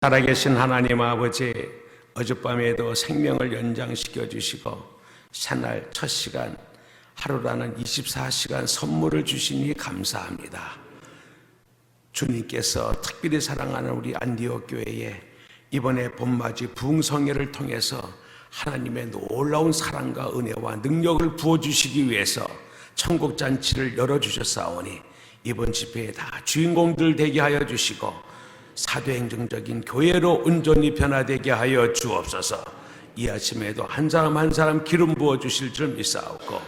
살아계신 하나님 아버지, 어젯밤에도 생명을 연장시켜 주시고 새날 첫 시간, 하루라는 24시간 선물을 주시니 감사합니다. 주님께서 특별히 사랑하는 우리 안디옥 교회에 이번에 봄맞이 부흥성회를 통해서 하나님의 놀라운 사랑과 은혜와 능력을 부어주시기 위해서 천국잔치를 열어주셨사오니 이번 집회에 다 주인공들 되게 하여 주시고 사도행정적인 교회로 온전히 변화되게 하여 주옵소서. 이 아침에도 한 사람 한 사람 기름 부어 주실 줄 믿사옵고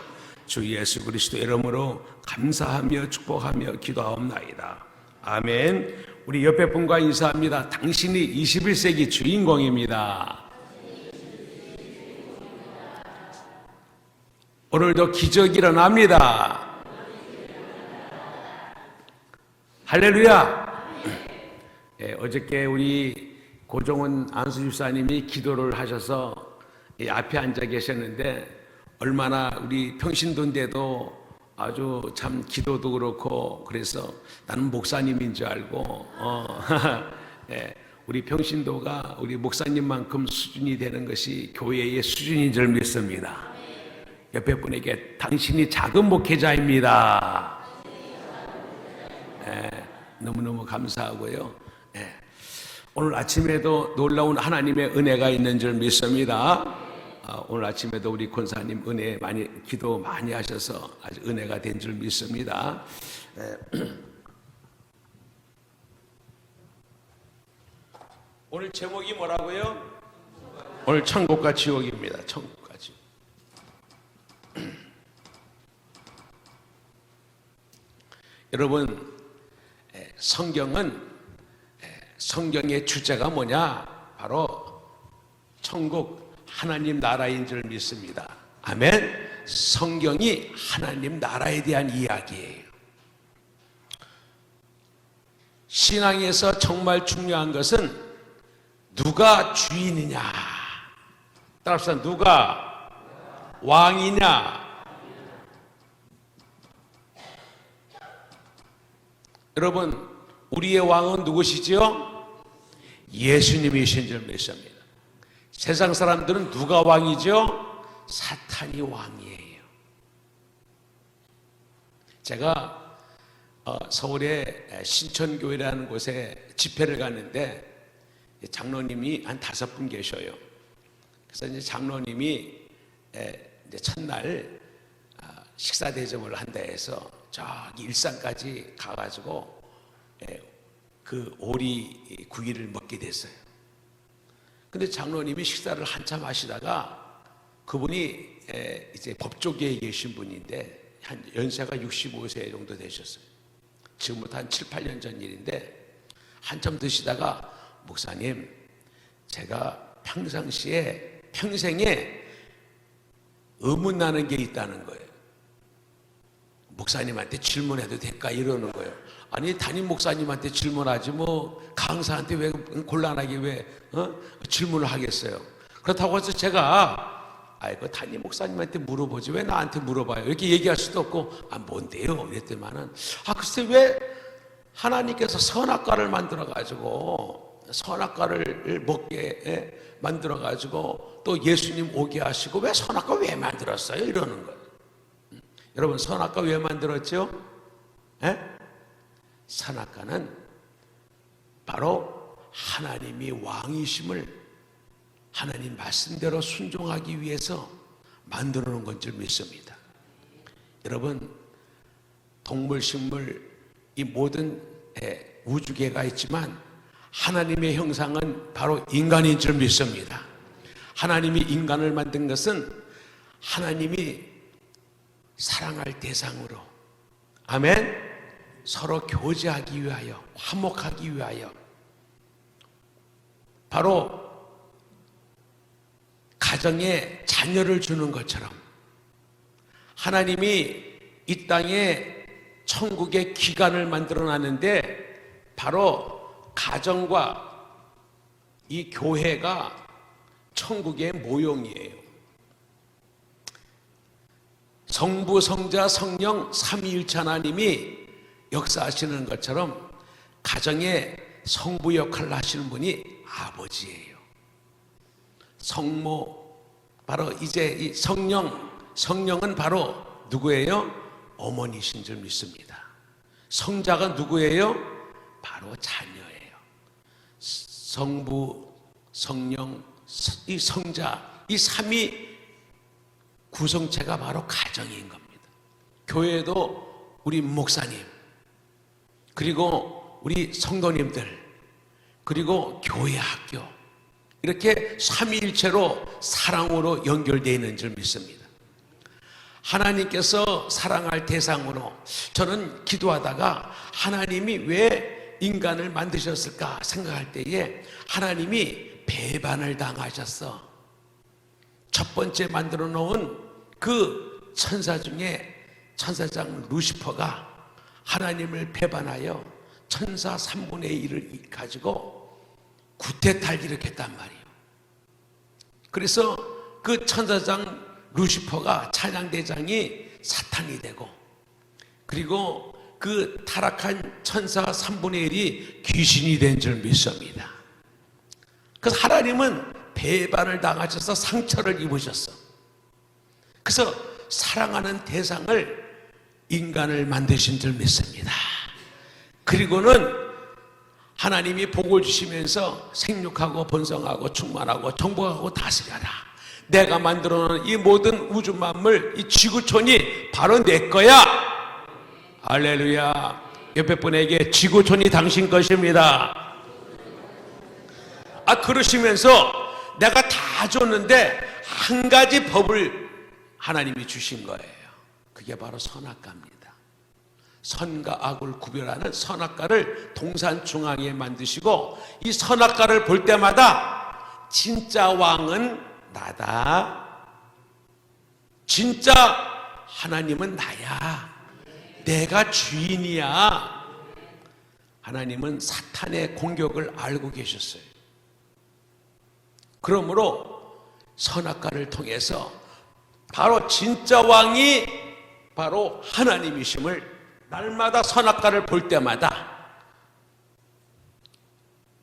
주 예수 그리스도 이름으로 감사하며 축복하며 기도하옵나이다. 아멘. 우리 옆에 분과 인사합니다. 당신이 21세기 주인공입니다. 오늘도 기적이 일어납니다. 할렐루야. 어저께 우리 고종훈 안수집사님이 기도를 하셔서 앞에 앉아 계셨는데 얼마나 우리 평신도인데도 아주 참 기도도 그렇고 그래서 나는 목사님인 줄 알고 우리 평신도가 우리 목사님만큼 수준이 되는 것이 교회의 수준인 줄 믿습니다. 옆에 분에게 당신이 작은 목회자입니다. 너무너무 감사하고요. 오늘 아침에도 놀라운 하나님의 은혜가 있는 줄 믿습니다. 오늘 아침에도 우리 권사님 은혜 많이 기도 많이 하셔서 아주 은혜가 된 줄 믿습니다. 오늘 제목이 뭐라고요? 오늘 천국과 지옥입니다. 천국과 지옥. 여러분, 성경의 주제가 뭐냐? 바로 천국 하나님 나라인 줄 믿습니다. 아멘. 성경이 하나님 나라에 대한 이야기예요. 신앙에서 정말 중요한 것은 누가 주인이냐? 따라서 누가 왕이냐? 여러분, 우리의 왕은 누구시죠? 예수님이신 줄 믿습니다. 세상 사람들은 누가 왕이죠? 사탄이 왕이에요. 제가 서울의 신천교회라는 곳에 집회를 갔는데 장로님이 한 5분 계셔요. 그래서 이제 장로님이 이제 첫날 식사 대접을 한다 해서 저기 일산까지 가가지고 그 오리 구이를 먹게 됐어요. 근데 장로님이 식사를 한참 하시다가 그분이 이제 법조계에 계신 분인데 한 연세가 65세 정도 되셨어요. 지금부터 한 7, 8년 전 일인데 한참 드시다가 목사님, 제가 평생에 의문나는 게 있다는 거예요. 목사님한테 질문해도 될까 이러는 거예요. 아니 담임 목사님한테 질문하지 뭐 강사한테 왜 곤란하게 왜 질문을 하겠어요. 그렇다고 해서 제가 그 담임 목사님한테 물어보지 왜 나한테 물어봐요 이렇게 얘기할 수도 없고 뭔데요 이랬더니만은 글쎄 왜 하나님께서 선악과를 만들어 가지고 선악과를 먹게 만들어 가지고 또 예수님 오게 하시고 왜 선악과 왜 만들었어요 이러는 거예요. 여러분, 선악과 왜 만들었죠? 선악과는 바로 하나님이 왕이심을 하나님 말씀대로 순종하기 위해서 만들어 놓은 건 줄 믿습니다. 여러분, 동물, 식물, 이 모든 우주계가 있지만 하나님의 형상은 바로 인간인 줄 믿습니다. 하나님이 인간을 만든 것은 하나님이 사랑할 대상으로, 아멘, 서로 교제하기 위하여, 화목하기 위하여, 바로 가정에 자녀를 주는 것처럼 하나님이 이 땅에 천국의 기관을 만들어 놨는데 바로 가정과 이 교회가 천국의 모형이에요. 성부, 성자, 성령 삼위일체 하나님이 역사하시는 것처럼 가정에 성부 역할을 하시는 분이 아버지예요. 성모, 바로 이제 이 성령은 바로 누구예요? 어머니신 줄 믿습니다. 성자가 누구예요? 바로 자녀예요. 성부, 성령, 이 성자, 이 삼위 구성체가 바로 가정인 겁니다. 교회도 우리 목사님, 그리고 우리 성도님들, 그리고 교회 학교, 이렇게 삼위일체로 사랑으로 연결되어 있는 줄 믿습니다. 하나님께서 사랑할 대상으로, 저는 기도하다가 하나님이 왜 인간을 만드셨을까 생각할 때에 하나님이 배반을 당하셨어. 첫 번째 만들어 놓은 그 천사 중에 천사장 루시퍼가 하나님을 배반하여 천사 3분의 1을 가지고 구태타를 일으켰단 말이에요. 그래서 그 천사장 루시퍼가 찬양대장이 사탄이 되고, 그리고 그 타락한 천사 3분의 1이 귀신이 된 줄 믿습니다. 그래서 하나님은 배반을 당하셔서 상처를 입으셨어. 그래서 사랑하는 대상을 인간을 만드신 줄 믿습니다. 그리고는 하나님이 복을 주시면서 생육하고 번성하고 충만하고 정복하고 다스려라. 내가 만들어 놓은 이 모든 우주 만물, 이 지구촌이 바로 내 거야. 할렐루야. 옆에 분에게 지구촌이 당신 것입니다. 그러시면서 내가 다 줬는데 한 가지 법을 하나님이 주신 거예요. 그게 바로 선악과입니다. 선과 악을 구별하는 선악과를 동산 중앙에 만드시고, 이 선악과를 볼 때마다 진짜 왕은 나다, 진짜 하나님은 나야, 내가 주인이야. 하나님은 사탄의 공격을 알고 계셨어요. 그러므로 선악과를 통해서 바로 진짜 왕이 바로 하나님이심을 날마다 선악과를 볼 때마다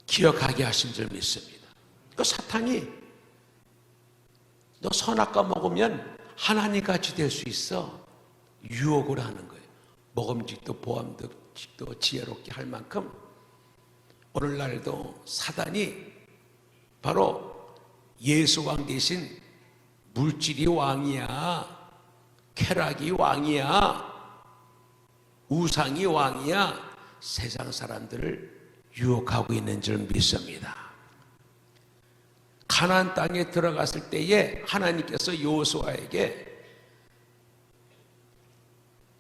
기억하게 하신 줄 믿습니다. 그 사탄이 너 선악과 먹으면 하나님같이 될 수 있어, 유혹을 하는 거예요. 먹음직도 보암직도 지혜롭게 할 만큼 오늘날도 사단이 바로 예수 왕 대신 물질이 왕이야, 쾌락이 왕이야, 우상이 왕이야, 세상 사람들을 유혹하고 있는 줄 믿습니다. 가나안 땅에 들어갔을 때에 하나님께서 여호수아에게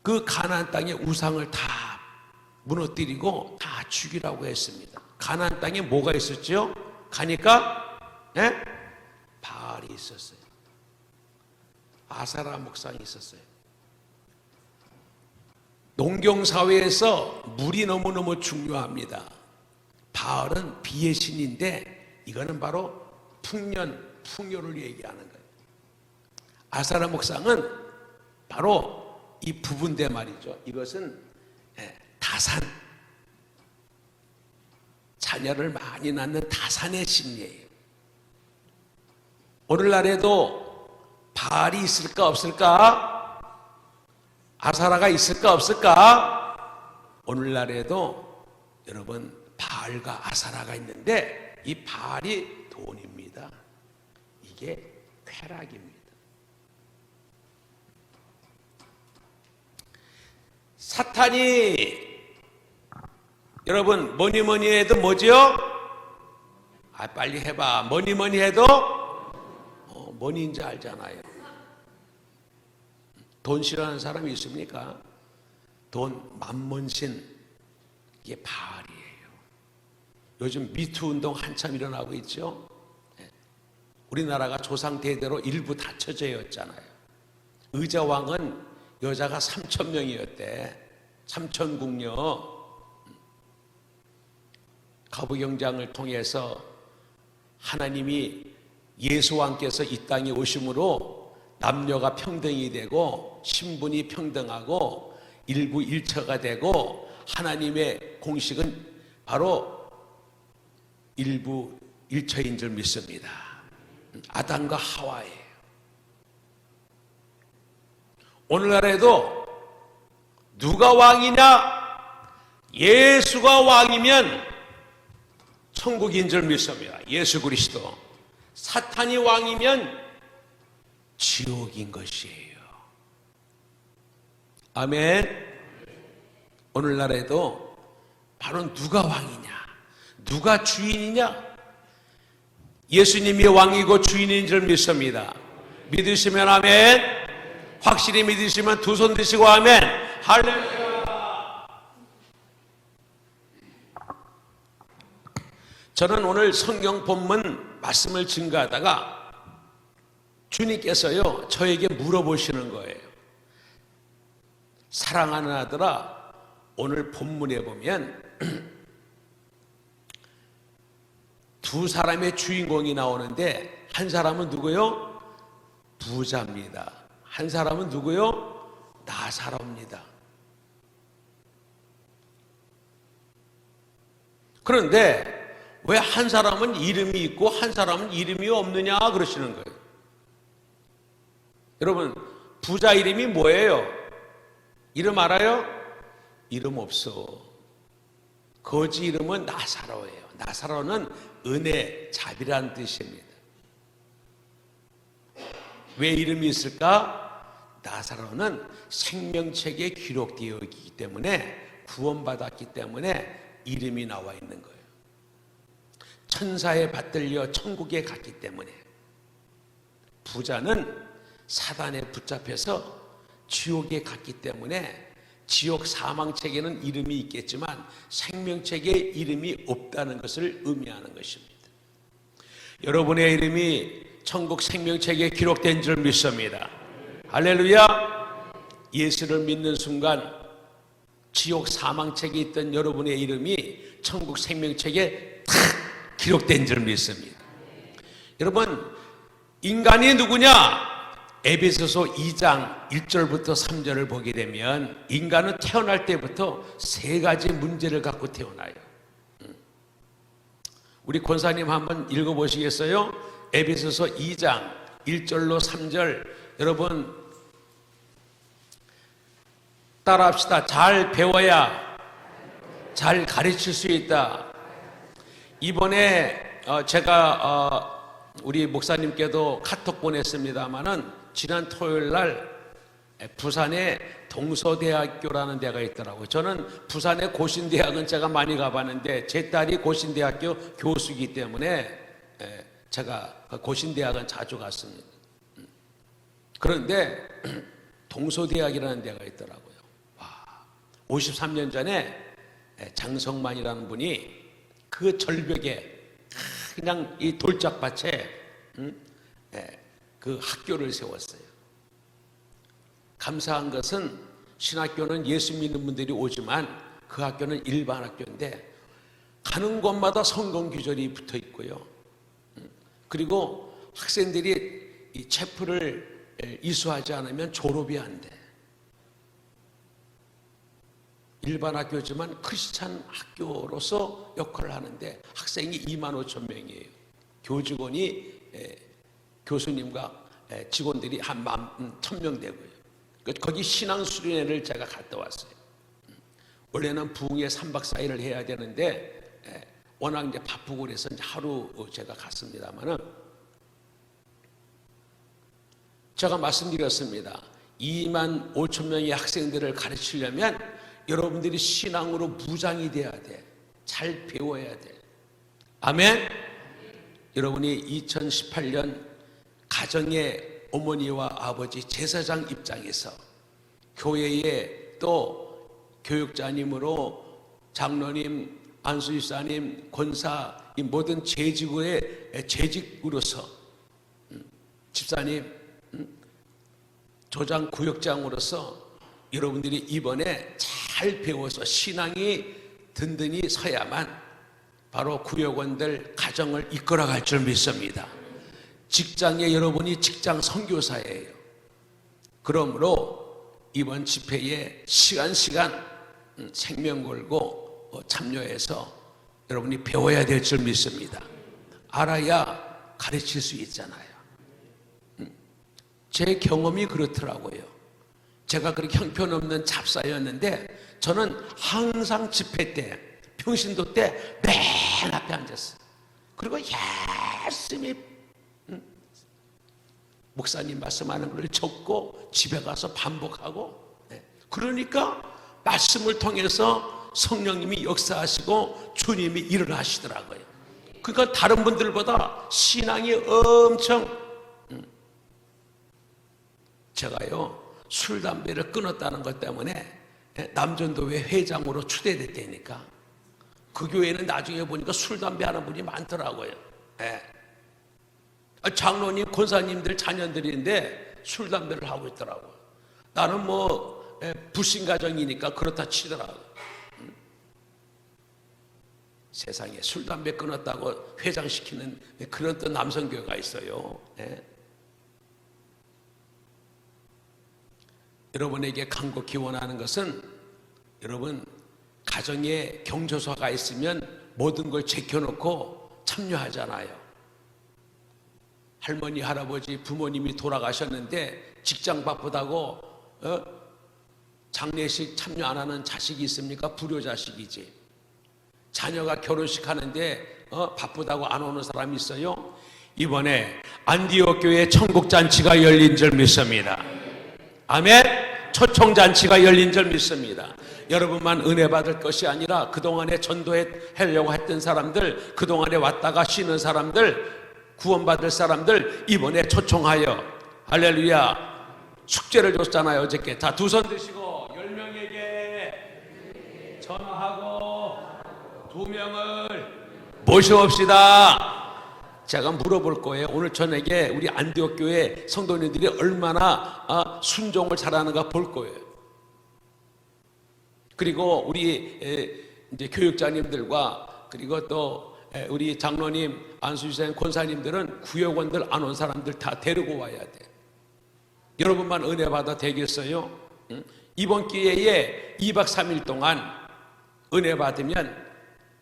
그 가나안 땅의 우상을 다 무너뜨리고 다 죽이라고 했습니다. 가나안 땅에 뭐가 있었죠? 가니까 바알이 있었어요. 아사라 목상이 있었어요. 농경사회에서 물이 너무너무 중요합니다. 바알은 비의 신인데 이거는 바로 풍요를 얘기하는 거예요. 아사라 목상은 바로 이 부분대 말이죠. 이것은 다산, 자녀를 많이 낳는 다산의 신이에요. 오늘날에도 바알이 있을까 없을까? 아사라가 있을까 없을까? 오늘날에도 여러분 바알과 아사라가 있는데 이 바알이 돈입니다. 이게 쾌락입니다. 사탄이 여러분 뭐니 해도 뭐죠? 빨리 해봐. 뭐니 해도 뭐니인지 알잖아요. 돈 싫어하는 사람이 있습니까? 돈 만몬신, 이게 바알이에요. 요즘 미투 운동 한참 일어나고 있죠. 우리나라가 조상 대대로 일부 다처제였잖아요. 의자왕은 여자가 3,000명이었대. 3,000궁녀. 가부경장을 통해서 하나님이 예수왕께서 이 땅에 오심으로 남녀가 평등이 되고 신분이 평등하고 일부 일처가 되고 하나님의 공식은 바로 일부 일처인 줄 믿습니다. 아담과 하와예요. 오늘날에도 누가 왕이냐? 예수가 왕이면 천국인 줄 믿습니다. 예수 그리스도. 사탄이 왕이면 지옥인 것이에요. 아멘. 오늘날에도 바로 누가 왕이냐, 누가 주인이냐? 예수님이 왕이고 주인인 줄 믿습니다. 믿으시면 아멘. 확실히 믿으시면 두 손 드시고 아멘. 할렐루야. 저는 오늘 성경 본문 말씀을 증거하다가 주님께서요 저에게 물어보시는 거예요. 사랑하는 아들아, 오늘 본문에 보면 두 사람의 주인공이 나오는데 한 사람은 누구요? 부자입니다. 한 사람은 누구요? 나사로입니다. 그런데 왜 한 사람은 이름이 있고 한 사람은 이름이 없느냐 그러시는 거예요. 여러분, 부자 이름이 뭐예요? 이름 알아요? 이름 없어. 거지 이름은 나사로예요. 나사로는 은혜, 자비라는 뜻입니다. 왜 이름이 있을까? 나사로는 생명책에 기록되어 있기 때문에, 구원받았기 때문에 이름이 나와 있는 거예요. 천사에 받들려 천국에 갔기 때문에. 부자는 사단에 붙잡혀서 지옥에 갔기 때문에 지옥 사망책에는 이름이 있겠지만 생명책에 이름이 없다는 것을 의미하는 것입니다. 여러분의 이름이 천국 생명책에 기록된 줄 믿습니다. 할렐루야. 예수를 믿는 순간 지옥 사망책에 있던 여러분의 이름이 천국 생명책에 탁 기록된 줄 믿습니다. 여러분, 인간이 누구냐? 에베소서 2장 1절부터 3절을 보게 되면 인간은 태어날 때부터 세 가지 문제를 갖고 태어나요. 우리 권사님 한번 읽어보시겠어요? 에베소서 2장 1절로 3절 여러분 따라합시다. 잘 배워야 잘 가르칠 수 있다. 이번에 제가 우리 목사님께도 카톡 보냈습니다마는 지난 토요일 날 부산에 동서대학교라는 데가 있더라고요. 저는 부산의 고신대학은 제가 많이 가봤는데 제 딸이 고신대학교 교수이기 때문에 제가 고신대학은 자주 갔습니다. 그런데 동서대학이라는 데가 있더라고요. 와, 53년 전에 장성만이라는 분이 그 절벽에 그냥 이 돌짝밭에 그 학교를 세웠어요. 감사한 것은 신학교는 예수 믿는 분들이 오지만 그 학교는 일반 학교인데 가는 곳마다 성경 규절이 붙어 있고요. 그리고 학생들이 이 체프를 이수하지 않으면 졸업이 안 돼. 일반 학교지만 크리스찬 학교로서 역할을 하는데 학생이 25,000명이에요. 교직원이 교수님과 직원들이 한 1,000명 되고요. 거기 신앙수련회를 제가 갔다 왔어요. 원래는 부흥회 3박 4일을 해야 되는데 워낙 이제 바쁘고 그래서 이제 하루 제가 갔습니다만은 제가 말씀드렸습니다. 25,000명의 학생들을 가르치려면 여러분들이 신앙으로 무장이 돼야 돼. 잘 배워야 돼. 아멘? 여러분이 2018년 가정의 어머니와 아버지 제사장 입장에서 교회에 또 교육자님으로 장로님, 안수집사님, 권사 이 모든 재직의 재직으로서 집사님, 조장 구역장으로서 여러분들이 이번에 잘 배워서 신앙이 든든히 서야만 바로 구역원들 가정을 이끌어갈 줄 믿습니다. 직장에 여러분이 직장 선교사예요. 그러므로 이번 집회에 시간 생명 걸고 참여해서 여러분이 배워야 될 줄 믿습니다. 알아야 가르칠 수 있잖아요. 제 경험이 그렇더라고요. 제가 그렇게 형편없는 잡사였는데 저는 항상 집회 때, 평신도 때 맨 앞에 앉았어요. 그리고 열심히 목사님 말씀하는 걸 적고 집에 가서 반복하고, 그러니까 말씀을 통해서 성령님이 역사하시고 주님이 일을 하시더라고요. 그러니까 다른 분들보다 신앙이 엄청, 제가요 술 담배를 끊었다는 것 때문에 남전도회 회장으로 추대됐다니까. 그 교회는 나중에 보니까 술 담배 하는 분이 많더라고요. 장로님, 권사님들 자녀들인데 술 담배를 하고 있더라고요. 나는 뭐 불신 가정이니까 그렇다 치더라고요. 세상에 술 담배 끊었다고 회장시키는 그런 또 남성교회가 있어요. 여러분에게 간곡히 원하는 것은, 여러분 가정에 경조사가 있으면 모든 걸 제껴놓고 참여하잖아요. 할머니, 할아버지, 부모님이 돌아가셨는데 직장 바쁘다고 장례식 참여 안 하는 자식이 있습니까? 불효자식이지. 자녀가 결혼식 하는데 바쁘다고 안 오는 사람이 있어요? 이번에 안디옥 교회 천국잔치가 열린 줄 믿습니다. 아멘. 초청잔치가 열린 줄 믿습니다. 여러분만 은혜 받을 것이 아니라 그동안에 전도하려고 했던 사람들, 그동안에 왔다가 쉬는 사람들, 구원받을 사람들 이번에 초청하여, 할렐루야, 축제를 줬잖아요 어저께. 자, 두 손 드시고 10명에게 전화하고 2명을 모셔옵시다. 제가 물어볼 거예요. 오늘 저녁에 우리 안디옥 교회 성도님들이 얼마나 순종을 잘하는가 볼 거예요. 그리고 우리 이제 교육자님들과, 그리고 또 우리 장로님, 안수지사님, 권사님들은 구역원들 안 온 사람들 다 데리고 와야 돼. 여러분만 은혜 받아 되겠어요? 이번 기회에 2박 3일 동안 은혜 받으면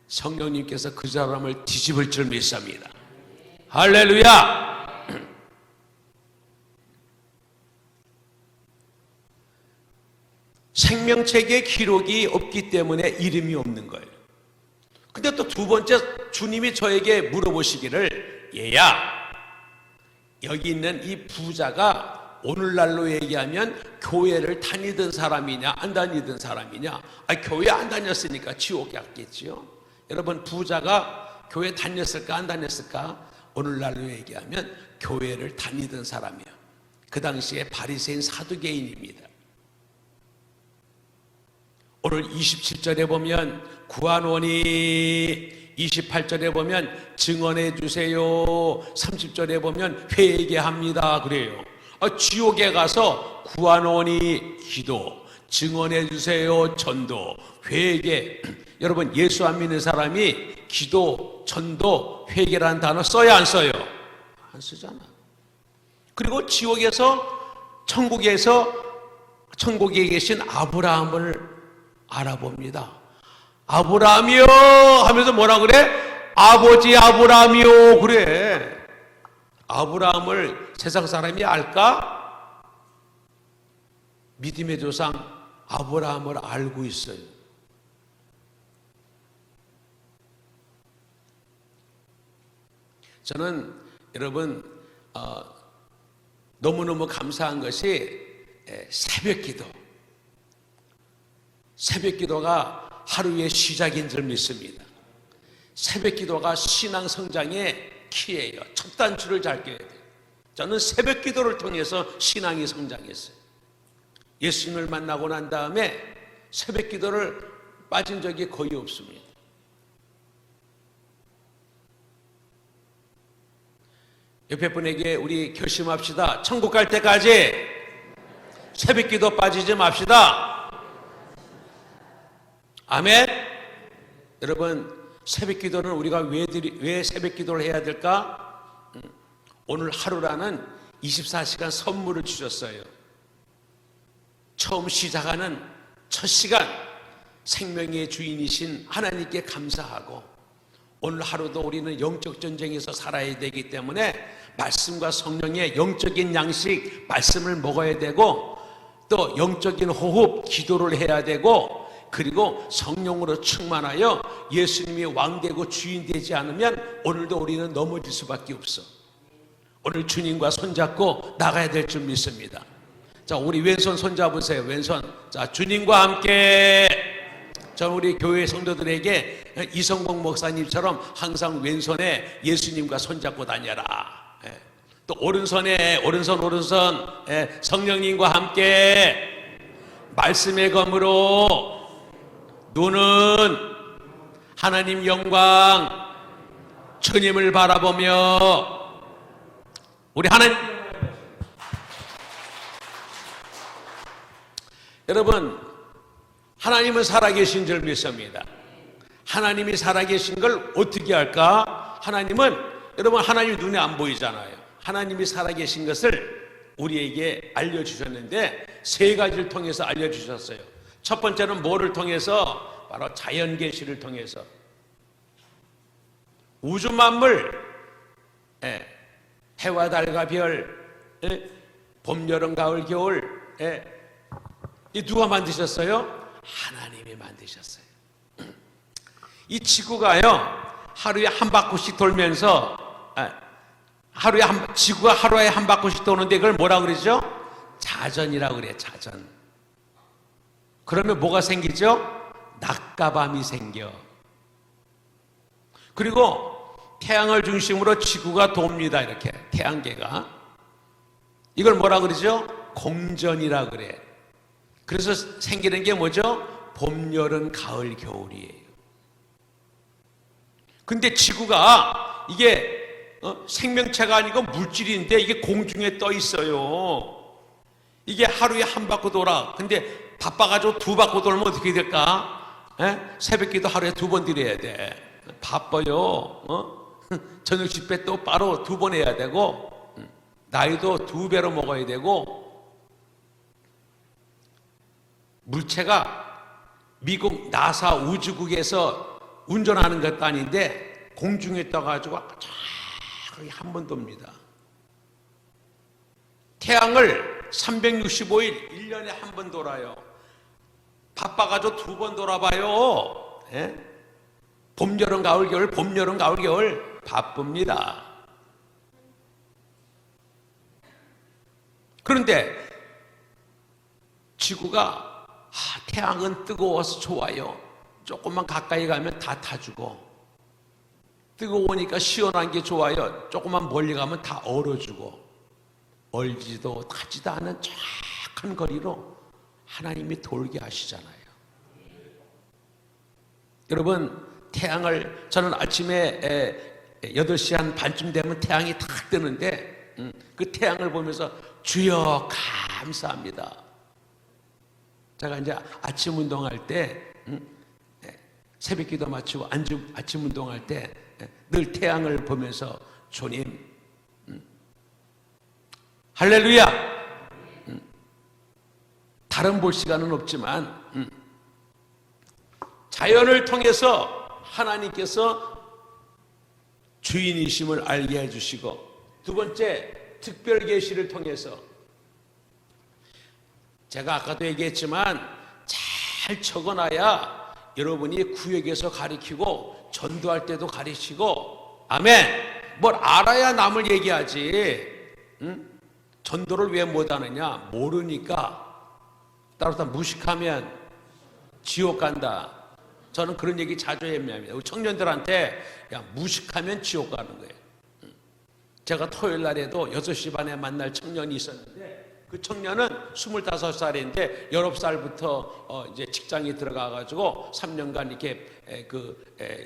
성령님께서 그 사람을 뒤집을 줄 믿습니다. 할렐루야! 생명책에 기록이 없기 때문에 이름이 없는 거예요. 근데 또 두 번째, 주님이 저에게 물어보시기를, 얘야, 여기 있는 이 부자가 오늘날로 얘기하면 교회를 다니던 사람이냐 안 다니던 사람이냐? 교회 안 다녔으니까 지옥 갔겠지요. 여러분, 부자가 교회 다녔을까 안 다녔을까? 오늘날로 얘기하면 교회를 다니던 사람이에요. 그 당시에 바리새인 사두개인입니다. 오늘 27절에 보면 구한원이, 28절에 보면 증언해 주세요, 30절에 보면 회개합니다 그래요. 지옥에 가서 구한원이 기도, 증언해 주세요 전도, 회개. 여러분, 예수 안 믿는 사람이 기도, 전도, 회개라는 단어 써야 안 써요? 안 쓰잖아. 그리고 지옥에서, 천국에 계신 아브라함을 알아봅니다. 아브라함이요 하면서 뭐라 그래? 아버지 아브라함이요 그래. 아브라함을 세상 사람이 알까? 믿음의 조상 아브라함을 알고 있어요. 저는 여러분 너무너무 감사한 것이 새벽 기도가 하루의 시작인 줄 믿습니다. 새벽 기도가 신앙 성장의 키예요. 첫 단추를 잘 껴야 돼요. 저는 새벽 기도를 통해서 신앙이 성장했어요. 예수님을 만나고 난 다음에 새벽 기도를 빠진 적이 거의 없습니다. 옆에 분에게 우리 결심합시다. 천국 갈 때까지 새벽 기도 빠지지 맙시다. 아멘. 여러분, 새벽 기도는 우리가 왜 새벽 기도를 해야 될까? 오늘 하루라는 24시간 선물을 주셨어요. 처음 시작하는 첫 시간, 생명의 주인이신 하나님께 감사하고, 오늘 하루도 우리는 영적 전쟁에서 살아야 되기 때문에 말씀과 성령의 영적인 양식, 말씀을 먹어야 되고, 또 영적인 호흡, 기도를 해야 되고, 그리고 성령으로 충만하여 예수님이 왕되고 주인 되지 않으면 오늘도 우리는 넘어질 수밖에 없어. 오늘 주님과 손잡고 나가야 될 줄 믿습니다. 자, 우리 왼손 손잡으세요. 왼손. 자, 주님과 함께. 저 우리 교회 성도들에게 이성봉 목사님처럼 항상 왼손에 예수님과 손잡고 다녀라. 예. 또 오른손에 오른손 예. 성령님과 함께 말씀의 검으로 눈은 하나님 영광 주님을 바라보며 우리 하나님. 여러분, 하나님은 살아계신 줄 믿습니다. 하나님이 살아계신 걸 어떻게 할까? 하나님은, 여러분, 하나님 눈에 안 보이잖아요. 하나님이 살아계신 것을 우리에게 알려주셨는데 세 가지를 통해서 알려주셨어요. 첫 번째는 뭐를 통해서? 바로 자연계시를 통해서. 우주 만물, 해와 달과 별, 봄, 여름, 가을, 겨울, 이 누가 만드셨어요? 하나님이 만드셨어요. 이 지구가요, 하루에 한 바퀴씩 돌면서, 지구가 하루에 한 바퀴씩 도는데 그걸 뭐라 그러죠? 자전이라고 그래요, 자전. 그러면 뭐가 생기죠? 낮과 밤이 생겨. 그리고 태양을 중심으로 지구가 돕니다, 이렇게. 태양계가. 이걸 뭐라 그러죠? 공전이라 그래. 그래서 생기는 게 뭐죠? 봄, 여름, 가을, 겨울이에요. 근데 지구가 이게 생명체가 아니고 물질인데 이게 공중에 떠 있어요. 이게 하루에 한 바퀴 돌아. 근데 바빠가지고 두 바퀴 돌면 어떻게 될까? 새벽기도 하루에 2번 드려야 돼. 바빠요. 저녁 집회 또 바로 2번 해야 되고, 나이도 2배로 먹어야 되고, 물체가 미국 나사 우주국에서 운전하는 것도 아닌데 공중에 떠가지고 저기 한 번 돕니다. 태양을 365일 1년에 한 번 돌아요. 바빠가지고 2번 돌아봐요. 봄, 여름, 가을, 겨울, 봄, 여름, 가을, 겨울 바쁩니다. 그런데 지구가 태양은 뜨거워서 좋아요. 조금만 가까이 가면 다 타주고, 뜨거우니까 시원한 게 좋아요. 조금만 멀리 가면 다 얼어주고, 얼지도 타지도 않은 정확한 거리로 하나님이 돌게 하시잖아요. 여러분, 태양을, 저는 아침에 8시 한 반쯤 되면 태양이 탁 뜨는데 그 태양을 보면서 주여 감사합니다. 제가 이제 아침 운동할 때, 새벽 기도 마치고 아침 운동할 때 늘 태양을 보면서 주님, 할렐루야! 다른 볼 시간은 없지만, 자연을 통해서 하나님께서 주인이심을 알게 해주시고, 두 번째, 특별 계시를 통해서, 제가 아까도 얘기했지만 잘 적어놔야 여러분이 구역에서 가르치고 전도할 때도 가르치고, 아멘. 뭘 알아야 남을 얘기하지. 전도를 왜 못하느냐? 모르니까. 따라서 무식하면 지옥 간다. 저는 그런 얘기 자주 합니다. 우리 청년들한테 야, 무식하면 지옥 가는 거예요. 제가 토요일 날에도 6시 반에 만날 청년이 있었는데, 그 청년은 25살인데 19살부터 이제 직장에 들어가가지고 3년간 이렇게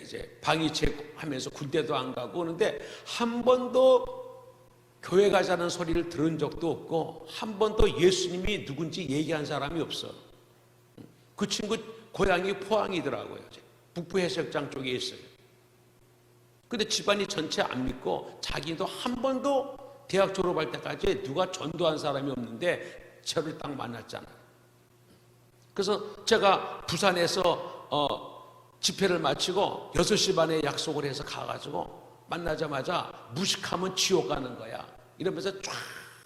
이제 방위책 하면서 군대도 안 가고 그러는데 한 번도 교회 가자는 소리를 들은 적도 없고 한 번도 예수님이 누군지 얘기한 사람이 없어. 그 친구 고향이 포항이더라고요. 북부 해수욕장 쪽에 있어요. 근데 집안이 전체 안 믿고 자기도 한 번도 대학 졸업할 때까지 누가 전도한 사람이 없는데 저를 딱 만났잖아요. 그래서 제가 부산에서 집회를 마치고 6시 반에 약속을 해서 가가지고 만나자마자 무식하면 지옥 가는 거야 이러면서 쫙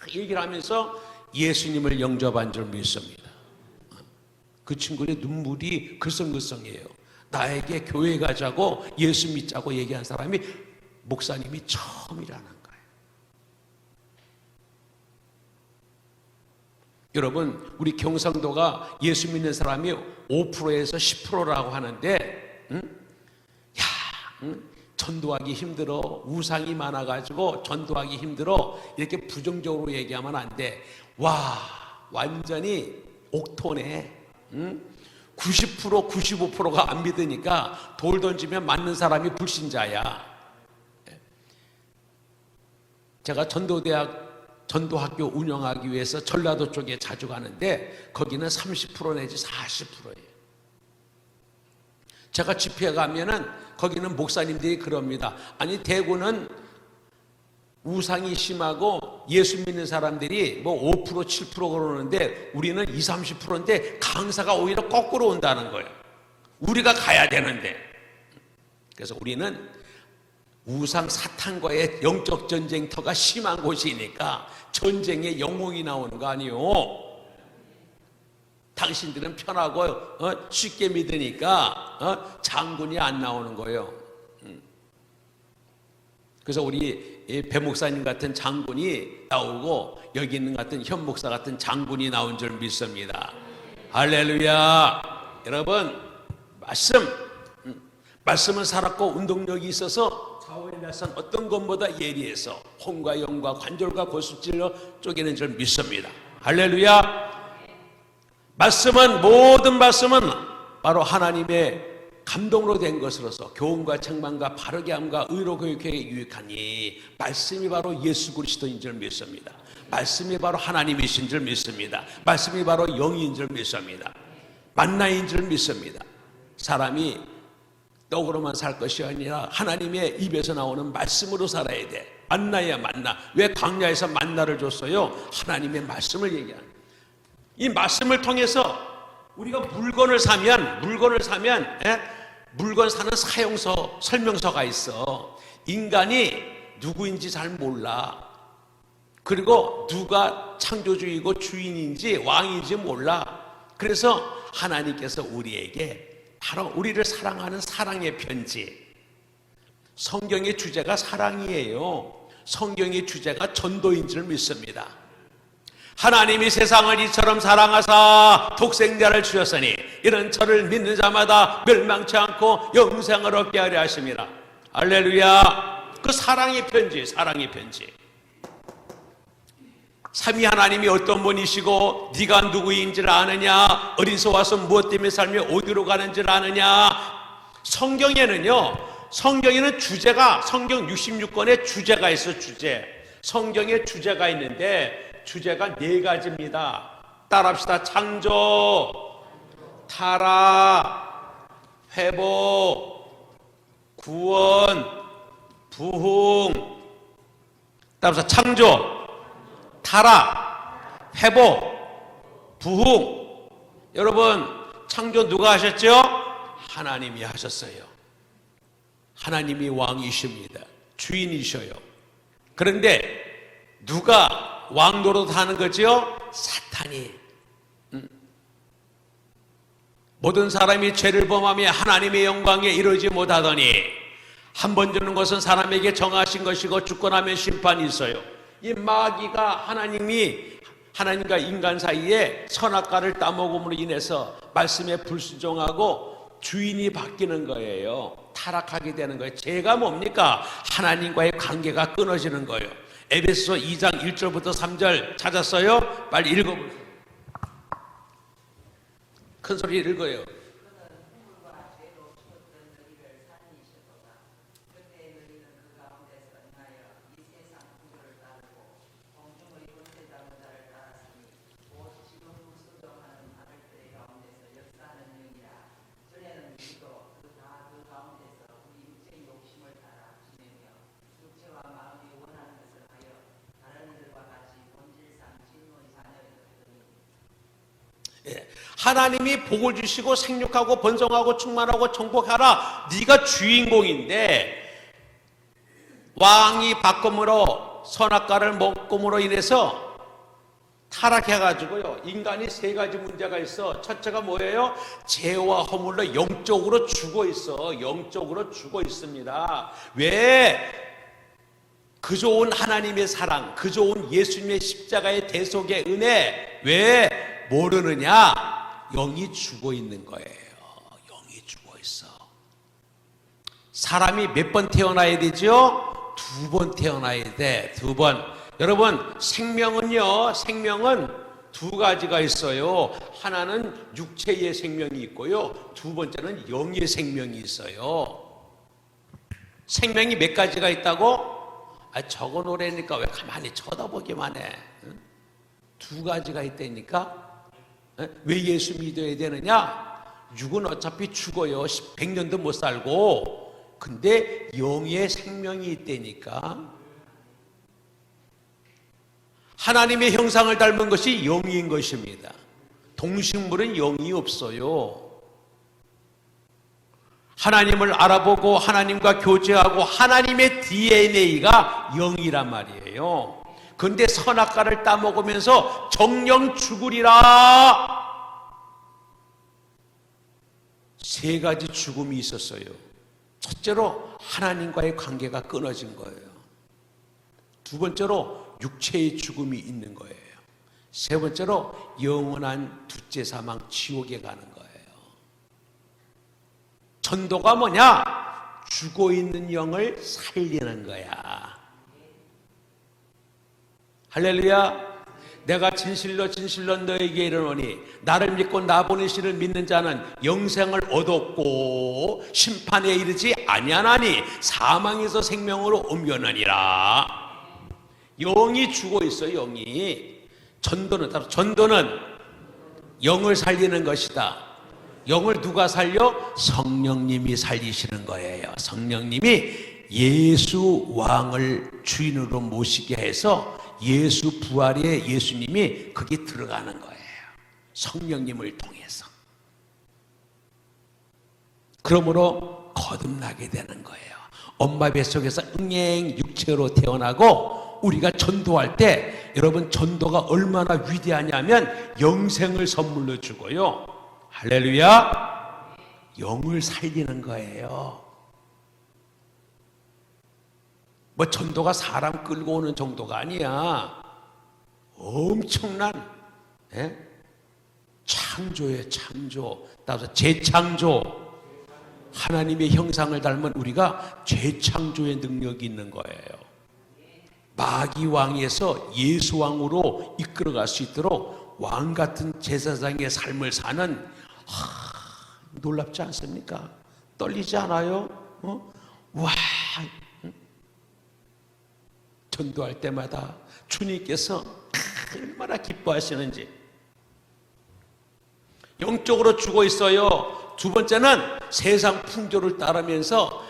얘기를 하면서 예수님을 영접한 줄 믿습니다. 그 친구의 눈물이 글썽글썽해요. 나에게 교회 가자고 예수 믿자고 얘기한 사람이 목사님이 처음이라는 거예요. 여러분, 우리 경상도가 예수 믿는 사람이 5%에서 10%라고 하는데 전도하기 힘들어, 우상이 많아가지고 전도하기 힘들어 이렇게 부정적으로 얘기하면 안 돼. 와, 완전히 옥토네. 90% 95%가 안 믿으니까 돌 던지면 맞는 사람이 불신자야. 제가 전도학교 운영하기 위해서 전라도 쪽에 자주 가는데 거기는 30% 내지 40%예요. 제가 집회에 가면은 거기는 목사님들이 그럽니다. 아니, 대구는 우상이 심하고 예수 믿는 사람들이 뭐 5% 7% 그러는데 우리는 20, 30%인데 강사가 오히려 거꾸로 온다는 거예요. 우리가 가야 되는데. 그래서 우리는 우상 사탄과의 영적 전쟁터가 심한 곳이니까 전쟁에 영웅이 나오는 거 아니요. 당신들은 편하고 쉽게 믿으니까 장군이 안 나오는 거예요. 그래서 우리 배 목사님 같은 장군이 나오고 여기 있는 같은 현 목사 같은 장군이 나온 줄 믿습니다. 할렐루야. 여러분, 말씀은 살았고 운동력이 있어서 좌우에 나선 어떤 것보다 예리해서 혼과 영과 관절과 골수질로 쪼개는 줄 믿습니다. 할렐루야. 모든 말씀은 바로 하나님의 감동으로 된 것으로서 교훈과 책망과 바르게 함과 의로 교육에 유익하니 말씀이 바로 예수 그리스도인 줄 믿습니다. 말씀이 바로 하나님이신 줄 믿습니다. 말씀이 바로 영인 줄 믿습니다. 만나인 줄 믿습니다. 사람이 떡으로만 살 것이 아니라 하나님의 입에서 나오는 말씀으로 살아야 돼. 만나야 만나. 왜 광야에서 만나를 줬어요? 하나님의 말씀을 얘기하는. 이 말씀을 통해서 우리가 물건을 사면 물건 사는 사용서, 설명서가 있어. 인간이 누구인지 잘 몰라. 그리고 누가 창조주이고 주인인지 왕인지 몰라. 그래서 하나님께서 우리에게 바로 우리를 사랑하는 사랑의 편지. 성경의 주제가 사랑이에요. 성경의 주제가 전도인 줄 믿습니다. 하나님이 세상을 이처럼 사랑하사 독생자를 주셨으니 이는 저를 믿는 자마다 멸망치 않고 영생을 얻게 하려 하심이라. 할렐루야. 그 사랑의 편지, 사랑의 편지. 삼위 하나님이 어떤 분이시고 네가 누구인지를 아느냐, 어디서 와서 무엇 때문에 살며 어디로 가는지를 아느냐. 성경에는 주제가, 성경 66권에 주제가 있어. 주제. 성경에 주제가 있는데 주제가 4가지입니다. 따라합시다. 창조, 타락, 회복, 구원, 부흥. 따라합시다. 창조, 타락, 회복, 부흥. 여러분, 창조 누가 하셨죠? 하나님이 하셨어요. 하나님이 왕이십니다. 주인이셔요. 그런데 누가 왕노릇 하는 거죠? 사탄이. 모든 사람이 죄를 범하며 하나님의 영광에 이르지 못하더니 한 번 주는 것은 사람에게 정하신 것이고 죽고 나면 심판이 있어요. 이 마귀가 하나님과 인간 사이에 선악과를 따먹음으로 인해서 말씀에 불순종하고 주인이 바뀌는 거예요. 타락하게 되는 거예요. 죄가 뭡니까? 하나님과의 관계가 끊어지는 거예요. 에베소서 2장 1절부터 3절 찾았어요? 빨리 읽어보세요. 큰 소리 읽어요. 하나님이 복을 주시고 생육하고 번성하고 충만하고 정복하라, 네가 주인공인데 왕이 바꿈으로, 선악과를 먹음으로 인해서 타락해가지고요, 인간이 세 가지 문제가 있어. 첫째가 뭐예요? 죄와 허물로 영적으로 죽어 있어. 영적으로 죽어 있습니다. 왜? 그 좋은 하나님의 사랑, 그 좋은 예수님의 십자가의 대속의 은혜, 왜 모르느냐? 영이 죽어 있는 거예요. 영이 죽어 있어. 사람이 몇 번 태어나야 되죠? 2번 태어나야 돼. 2번. 여러분, 생명은 두 가지가 있어요. 하나는 육체의 생명이 있고요, 두 번째는 영의 생명이 있어요. 생명이 몇 가지가 있다고? 적어 놓으라니까 왜 가만히 쳐다보기만 해? 두 가지가 있다니까? 왜 예수 믿어야 되느냐? 육은 어차피 죽어요. 100년도 못 살고. 근데 영의 생명이 있다니까. 하나님의 형상을 닮은 것이 영인 것입니다. 동식물은 영이 없어요. 하나님을 알아보고 하나님과 교제하고 하나님의 DNA가 영이란 말이에요. 그런데 선악과를 따먹으면서 정령 죽으리라. 세 가지 죽음이 있었어요. 첫째로 하나님과의 관계가 끊어진 거예요. 두 번째로 육체의 죽음이 있는 거예요. 세 번째로 영원한 둘째 사망, 지옥에 가는 거예요. 전도가 뭐냐? 죽어 있는 영을 살리는 거야. 할렐루야. 내가 진실로 너에게 이르노니 나를 믿고 나 보내시를 믿는 자는 영생을 얻었고 심판에 이르지 아니하나니 사망에서 생명으로 옮겨나니라. 영이 죽어 있어요. 영이. 전도는 영을 살리는 것이다. 영을 누가 살려? 성령님이 살리시는 거예요. 성령님이 예수 왕을 주인으로 모시게 해서 예수 부활의 예수님이 거기 들어가는 거예요. 성령님을 통해서. 그러므로 거듭나게 되는 거예요. 엄마 뱃속에서 응행 육체로 태어나고 우리가 전도할 때, 여러분, 전도가 얼마나 위대하냐면 영생을 선물로 주고요, 할렐루야, 영을 살리는 거예요. 뭐 전도가 사람 끌고 오는 정도가 아니야. 엄청난 창조예요. 창조. 따라서 재창조. 하나님의 형상을 닮은 우리가 재창조의 능력이 있는 거예요. 마귀 왕에서 예수 왕으로 이끌어갈 수 있도록 왕 같은 제사장의 삶을 사는, 놀랍지 않습니까? 떨리지 않아요? 와, 전도할 때마다 주님께서 얼마나 기뻐하시는지. 영적으로 죽어 있어요. 두 번째는 세상 풍조를 따르면서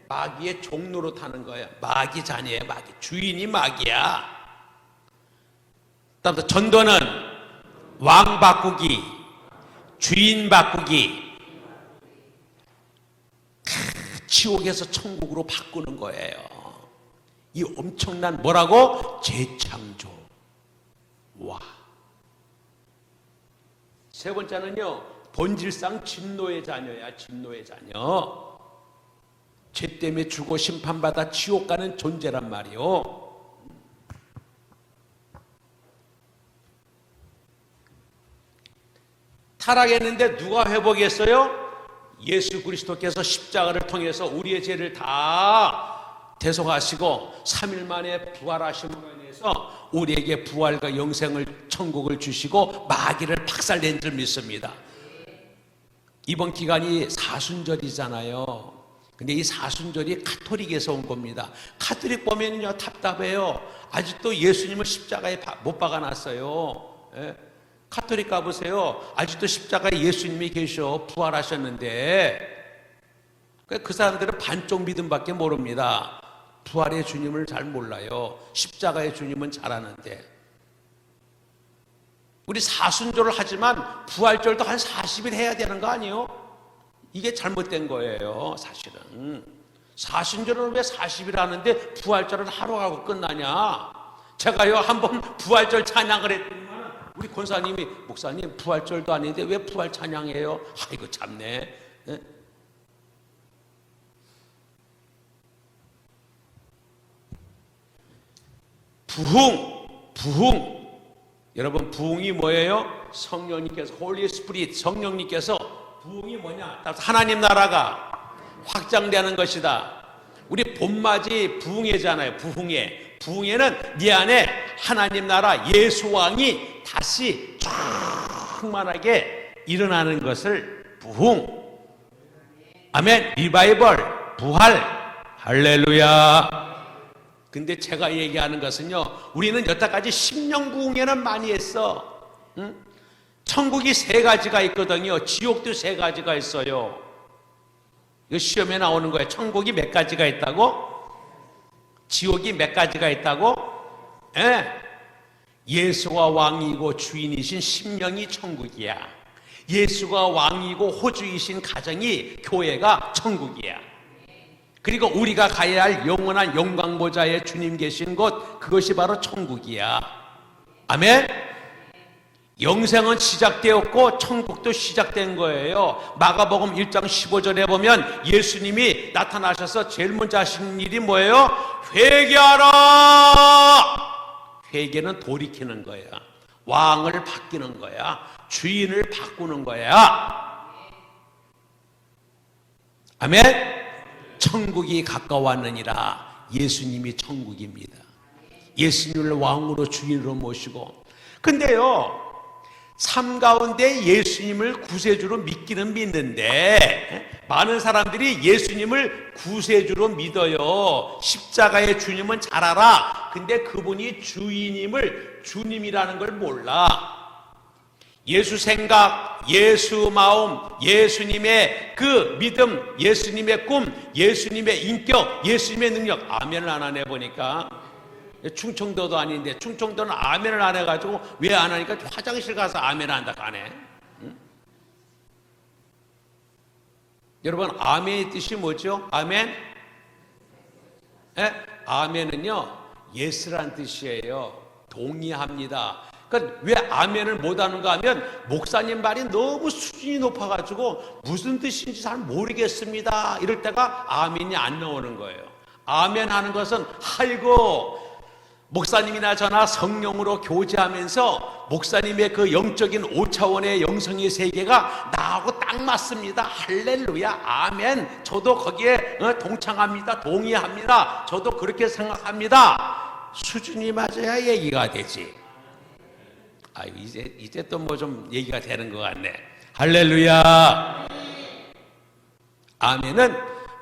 마귀의 종로로 타는 거예요. 마귀 자녀예요. 마귀. 주인이 마귀야. 그다음 전도는 왕 바꾸기, 주인 바꾸기, 지옥에서 천국으로 바꾸는 거예요. 이 엄청난 뭐라고? 재창조. 와. 세 번째는요, 본질상 진노의 자녀야. 진노의 자녀. 죄 때문에 죽고 심판받아 지옥 가는 존재란 말이요. 타락했는데 누가 회복했어요? 예수 그리스도께서 십자가를 통해서 우리의 죄를 다 대속하시고 3일 만에 부활하심으로 인해서 우리에게 부활과 영생을, 천국을 주시고 마귀를 박살낸 줄 믿습니다. 이번 기간이 사순절이잖아요. 근데 이 사순절이 가톨릭에서 온 겁니다. 가톨릭 보면요, 답답해요. 아직도 예수님을 십자가에 못 박아놨어요. 가톨릭 가보세요. 아직도 십자가에 예수님이 계셔. 부활하셨는데. 그 사람들은 반쪽 믿음밖에 모릅니다. 부활의 주님을 잘 몰라요. 십자가의 주님은 잘 아는데. 우리 사순절을 하지만 부활절도 한 40일 해야 되는 거 아니에요? 이게 잘못된 거예요, 사실은. 사순절은 왜 40일 하는데 부활절은 하루 하고 끝나냐? 제가요, 한번 부활절 찬양을 했더니만 우리 권사님이, 목사님 부활절도 아닌데 왜 부활 찬양해요? 아이고 참네. 네? 부흥. 여러분, 부흥이 뭐예요? 성령님께서, 홀리 스피릿, 성령님께서, 부흥이 뭐냐? 하나님 나라가 확장되는 것이다. 우리 봄맞이 부흥회잖아요. 부흥회는 네 안에 하나님 나라 예수 왕이 다시 충만하게 일어나는 것을 부흥. 아멘. 리바이벌, 부활. 할렐루야. 근데 제가 얘기하는 것은요, 우리는 여태까지 심령부흥회는 많이 했어. 응? 천국이 3가지가 있거든요. 지옥도 3가지가 있어요. 이거 시험에 나오는 거예요. 천국이 몇 가지가 있다고? 지옥이 몇 가지가 있다고? 예. 예수가 왕이고 주인이신 심령이 천국이야. 예수가 왕이고 호주이신 가정이 교회가 천국이야. 그리고 우리가 가야 할 영원한 영광보좌에 주님 계신 곳, 그것이 바로 천국이야. 아멘. 영생은 시작되었고 천국도 시작된 거예요. 마가복음 1장 15절에 보면 예수님이 나타나셔서 제일 먼저 하신 일이 뭐예요? 회개하라. 회개는 돌이키는 거야. 왕을 바뀌는 거야. 주인을 바꾸는 거야. 아멘. 천국이 가까웠느니라. 예수님이 천국입니다. 예수님을 왕으로 주인으로 모시고. 근데요, 삶 가운데 예수님을 구세주로 믿기는 믿는데 많은 사람들이 예수님을 구세주로 믿어요. 십자가의 주님은 잘 알아. 근데 그분이 주인임을, 주님이라는 걸 몰라. 예수 생각, 예수 마음, 예수님의 그 믿음, 예수님의 꿈, 예수님의 인격, 예수님의 능력. 아멘을 안 하네 보니까. 충청도도 아닌데 충청도는 아멘을 안 해가지고 왜 안 하니까 화장실 가서 아멘 한다 가네. 응? 여러분, 아멘의 뜻이 뭐죠? 아멘? 예? 아멘은요, 예스란 뜻이에요. 동의합니다. 그러니까 왜 아멘을 못하는가 하면 목사님 말이 너무 수준이 높아가지고 무슨 뜻인지 잘 모르겠습니다 이럴 때가 아멘이 안 나오는 거예요. 아멘 하는 것은 아이고 목사님이나 저나 성령으로 교제하면서 목사님의 그 영적인 5차원의 영성의 세계가 나하고 딱 맞습니다. 할렐루야, 아멘. 저도 거기에 동참합니다. 동의합니다. 저도 그렇게 생각합니다. 수준이 맞아야 얘기가 되지. 아이고, 이제 또 뭐 좀 얘기가 되는 것 같네. 할렐루야. 아멘은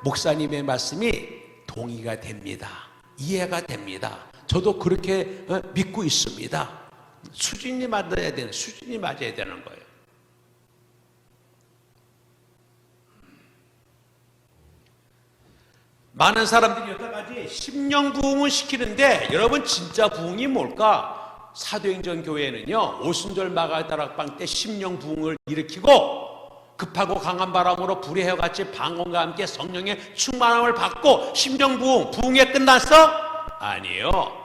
목사님의 말씀이 동의가 됩니다. 이해가 됩니다. 저도 그렇게 믿고 있습니다. 수준이 맞아야 되는, 수준이 맞아야 되는 거예요. 많은 사람들이 여태까지 심령 부흥을 시키는데 여러분, 진짜 부흥이 뭘까? 사도행전 교회는요, 오순절 마가다락방 때 심령 부흥을 일으키고 급하고 강한 바람으로 불의 해같이 방언과 함께 성령의 충만함을 받고 심령 부흥에 끝났어? 아니요.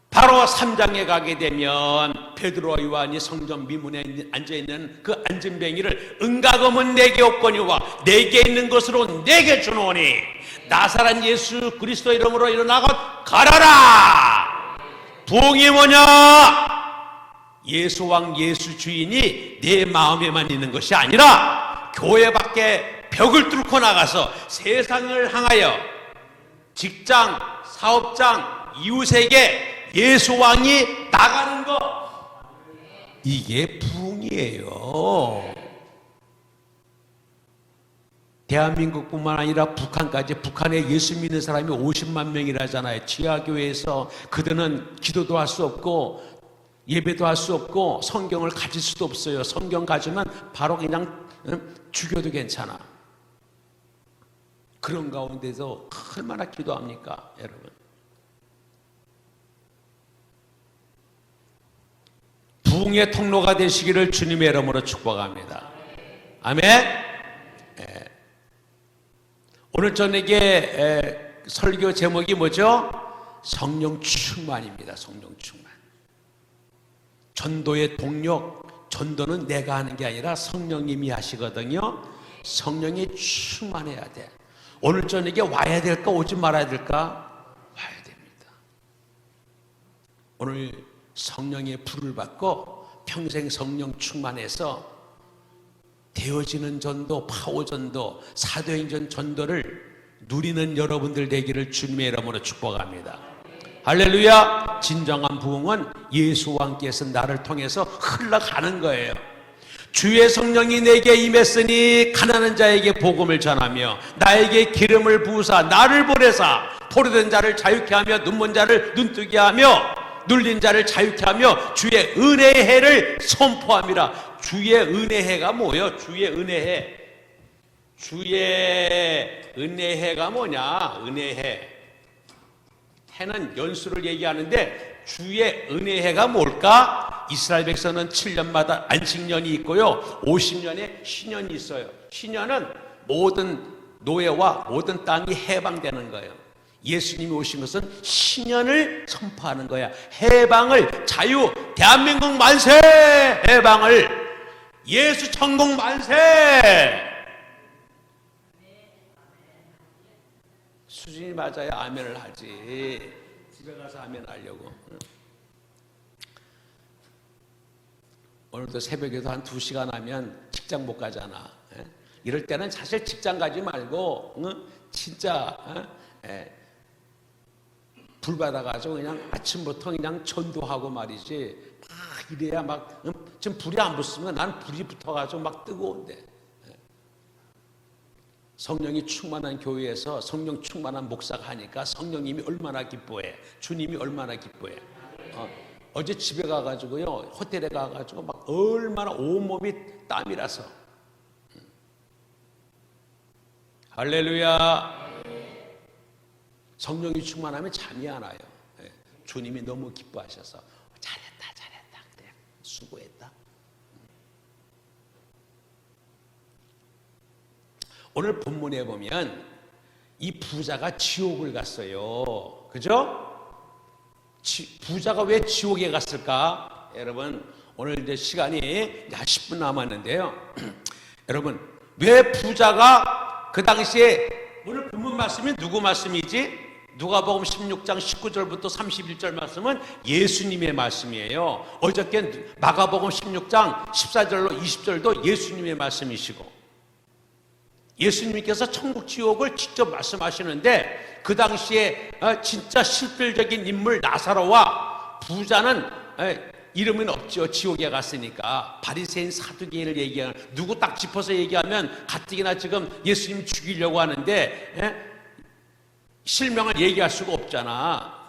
바로 3장에 가게 되면 베드로와 요한이 성전 미문에 앉아있는 그 앉은뱅이를 은가금은 내게 없거니와 내게 있는 것으로 내게 주노니 나사렛 예수 그리스도 이름으로 일어나고 가라라. 부흥이 뭐냐? 예수 왕 예수 주인이 내 마음에만 있는 것이 아니라 교회 밖에 벽을 뚫고 나가서 세상을 향하여 직장, 사업장, 이웃에게 예수 왕이 나가는 것, 이게 부흥이에요. 대한민국뿐만 아니라 북한까지, 북한에 예수 믿는 사람이 50만 명이라잖아요. 지하교회에서 그들은 기도도 할 수 없고 예배도 할 수 없고 성경을 가질 수도 없어요. 성경 가지면 바로 그냥 죽여도 괜찮아. 그런 가운데서 얼마나 기도합니까, 여러분? 부흥의 통로가 되시기를 주님의 이름으로 축복합니다. 아멘. 오늘 저녁에 설교 제목이 뭐죠? 성령 충만입니다. 성령 충만. 전도의 동력, 전도는 내가 하는 게 아니라 성령님이 하시거든요. 성령이 충만해야 돼. 오늘 저녁에 와야 될까 오지 말아야 될까? 와야 됩니다. 오늘 성령의 불을 받고 평생 성령 충만해서 되어지는 전도, 파워 전도, 사도행전 전도를 누리는 여러분들 되기를 주님의 이름으로 축복합니다. 할렐루야. 진정한 부흥은 예수와 함께해서 나를 통해서 흘러가는 거예요. 주의 성령이 내게 임했으니 가난한 자에게 복음을 전하며 나에게 기름을 부으사 나를 보내사 포로된 자를 자유케 하며 눈먼 자를 눈뜨게 하며 눌린 자를 자유케 하며 주의 은혜의 해를 선포함이라. 주의 은혜의 해가 뭐예요? 주의 은혜의 해. 주의 은혜의 해가 뭐냐? 은혜의 해. 해는 연수를 얘기하는데 주의 은혜의 해가 뭘까? 이스라엘 백성은 7년마다 안식년이 있고요, 50년에 신년이 있어요. 신년은 모든 노예와 모든 땅이 해방되는 거예요. 예수님이 오신 것은 신년을 선포하는 거야. 해방을, 자유, 대한민국 만세! 해방을, 예수 천국 만세! 수준이 맞아야 아멘을 하지. 집에 가서 아멘 하려고. 오늘도 새벽에도 한 2시간 하면 직장 못 가잖아. 이럴 때는 사실 직장 가지 말고 진짜 불 받아가지고 그냥 아침부터 그냥 전도하고 말이지. 막 이래야 막 지금 불이 안 붙으면 난 불이 붙어가지고 막 뜨거운데. 성령이 충만한 교회에서 성령 충만한 목사가 하니까 성령님이 얼마나 기뻐해. 주님이 얼마나 기뻐해. 어제 집에 가가지고요, 호텔에 가가지고 막 얼마나 온몸이 땀이라서. 할렐루야. 성령이 충만하면 잠이 안 와요. 주님이 너무 기뻐하셔서 잘했다 그래, 수고했다. 오늘 본문에 보면 이 부자가 지옥을 갔어요. 그죠? 부자가 왜 지옥에 갔을까? 여러분, 오늘 이제 시간이 한 10분 남았는데요. 여러분, 왜 부자가 그 당시에, 오늘 본문 말씀이 누구 말씀이지? 누가복음 16장 19절부터 31절 말씀은 예수님의 말씀이에요. 어저께 마가복음 16장 14절로 20절도 예수님의 말씀이시고, 예수님께서 천국 지옥을 직접 말씀하시는데 그 당시에 진짜 실질적인 인물 나사로와 부자는 이름은 없죠. 지옥에 갔으니까. 바리새인 사두개인을 얘기하는, 누구 딱 짚어서 얘기하면 가뜩이나 지금 예수님 죽이려고 하는데 실명을 얘기할 수가 없잖아.